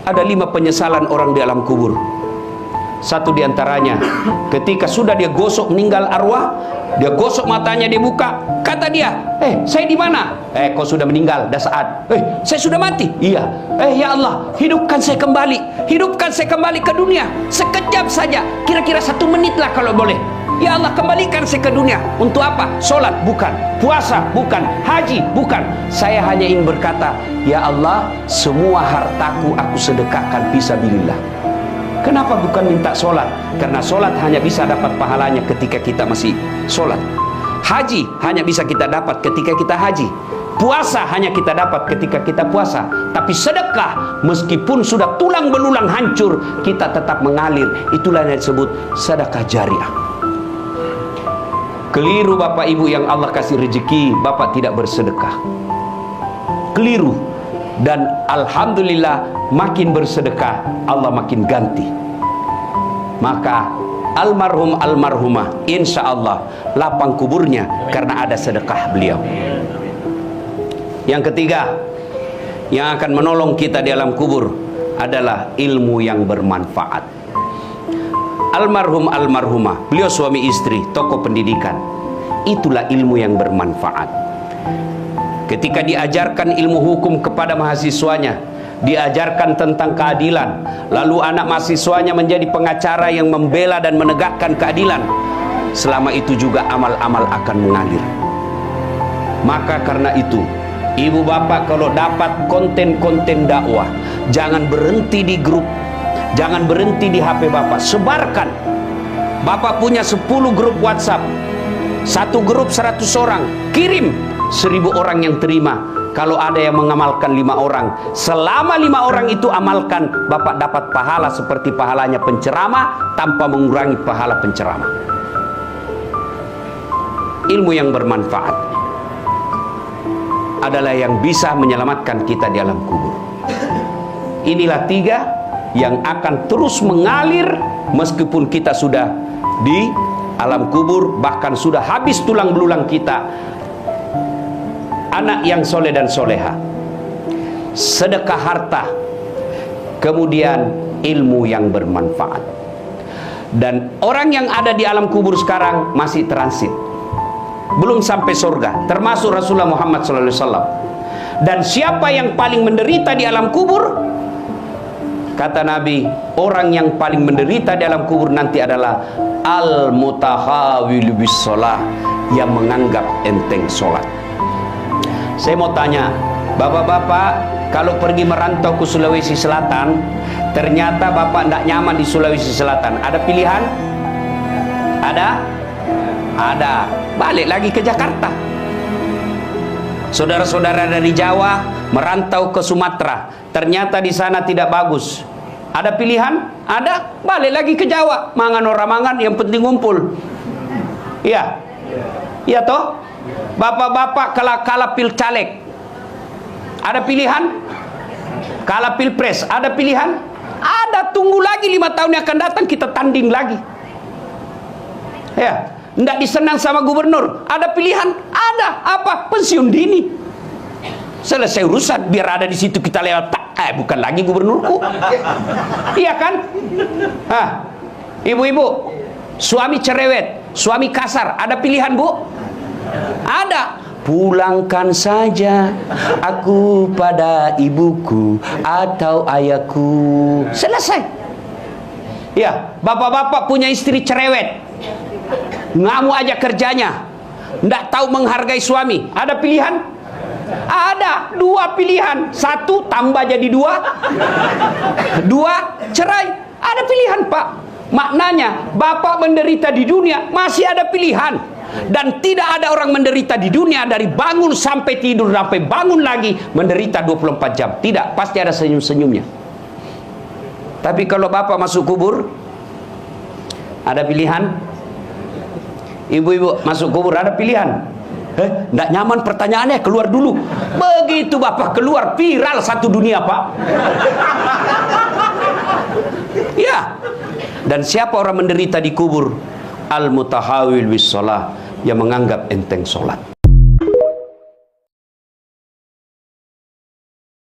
Ada 5 penyesalan orang di alam kubur. Satu diantaranya, ketika sudah dia gosok meninggal arwah, dia gosok matanya, dia buka, kata dia, saya di mana? Kau sudah meninggal, dah saat. Saya sudah mati. Iya. Ya Allah, hidupkan saya kembali ke dunia, sekejap saja, kira-kira 1 menit lah kalau boleh. Ya Allah, kembalikan saya ke dunia. Untuk apa? Sholat? Bukan. Puasa? Bukan. Haji? Bukan. Saya hanya ingin berkata, ya Allah, semua hartaku aku sedekahkan fisabilillah. Kenapa bukan minta sholat? Karena sholat hanya bisa dapat pahalanya ketika kita masih sholat. Haji hanya bisa kita dapat ketika kita haji. Puasa hanya kita dapat ketika kita puasa. Tapi sedekah, meskipun sudah tulang belulang hancur, kita tetap mengalir. Itulah yang disebut sedekah jariah. Keliru Bapak Ibu yang Allah kasih rezeki, Bapak tidak bersedekah. Keliru. Dan alhamdulillah, makin bersedekah Allah makin ganti. Maka almarhum almarhumah insya Allah lapang kuburnya karena ada sedekah beliau. Yang ketiga yang akan menolong kita di alam kubur adalah ilmu yang bermanfaat. Almarhum almarhumah, beliau suami istri, tokoh pendidikan, itulah ilmu yang bermanfaat. Ketika diajarkan ilmu hukum kepada mahasiswanya, diajarkan tentang keadilan, lalu anak mahasiswanya menjadi pengacara yang membela dan menegakkan keadilan, selama itu juga amal-amal akan mengalir. Maka karena itu, ibu bapak kalau dapat konten-konten dakwah, jangan berhenti di grup, jangan berhenti di HP bapak, sebarkan. Bapak punya 10 grup WhatsApp, satu grup 100 orang, kirim, 1000 orang yang terima. Kalau ada yang mengamalkan 5 orang, selama 5 orang itu amalkan, Bapak dapat pahala seperti pahalanya penceramah tanpa mengurangi pahala penceramah. Ilmu yang bermanfaat adalah yang bisa menyelamatkan kita di alam kubur. Inilah 3 yang akan terus mengalir meskipun kita sudah di alam kubur, bahkan sudah habis tulang belulang kita. Anak yang soleh dan soleha, sedekah harta, kemudian ilmu yang bermanfaat. Dan orang yang ada di alam kubur sekarang masih transit, belum sampai surga, termasuk Rasulullah Muhammad SAW. Dan siapa yang paling menderita di alam kubur? Kata Nabi, orang yang paling menderita di alam kubur nanti adalah al-mutahawil bis sholah, yang menganggap enteng sholat. Saya mau tanya, bapak-bapak, kalau pergi merantau ke Sulawesi Selatan, ternyata bapak tidak nyaman di Sulawesi Selatan, ada pilihan? Ada? Ada. Balik lagi ke Jakarta. Saudara-saudara dari Jawa merantau ke Sumatera, ternyata di sana tidak bagus. Ada pilihan? Ada. Balik lagi ke Jawa. Mangan orang mangan, yang penting ngumpul. Iya. Iya toh? Bapak-bapak kalah pil caleg, ada pilihan? Kalah pilpres, ada pilihan? Ada. Tunggu lagi 5 tahun yang akan datang, kita tanding lagi. Ya, tidak disenang sama gubernur, ada pilihan? Ada. Apa? Pensiun dini. Selesai urusan, biar ada di situ kita lewat. Bukan lagi gubernurku. Iya kan? Ibu-ibu, suami cerewet, suami kasar, ada pilihan bu? Ada. Pulangkan saja aku pada ibuku atau ayahku. Selesai. Ya, bapak-bapak punya istri cerewet, ngamuk aja kerjanya, nggak tahu menghargai suami. Ada pilihan? Ada. 2 pilihan. 1 tambah jadi 2. 2 cerai. Ada pilihan pak. Maknanya bapak menderita di dunia masih ada pilihan. Dan tidak ada orang menderita di dunia dari bangun sampai tidur sampai bangun lagi menderita 24 jam. Tidak, pasti ada senyum-senyumnya. Tapi kalau bapak masuk kubur, ada pilihan? Ibu-ibu masuk kubur, ada pilihan? Nggak nyaman pertanyaannya, keluar dulu. Begitu bapak keluar, viral satu dunia pak. Ya. Dan siapa orang menderita di kubur? Al-mutahawil bis sholah, yang menganggap enteng sholat.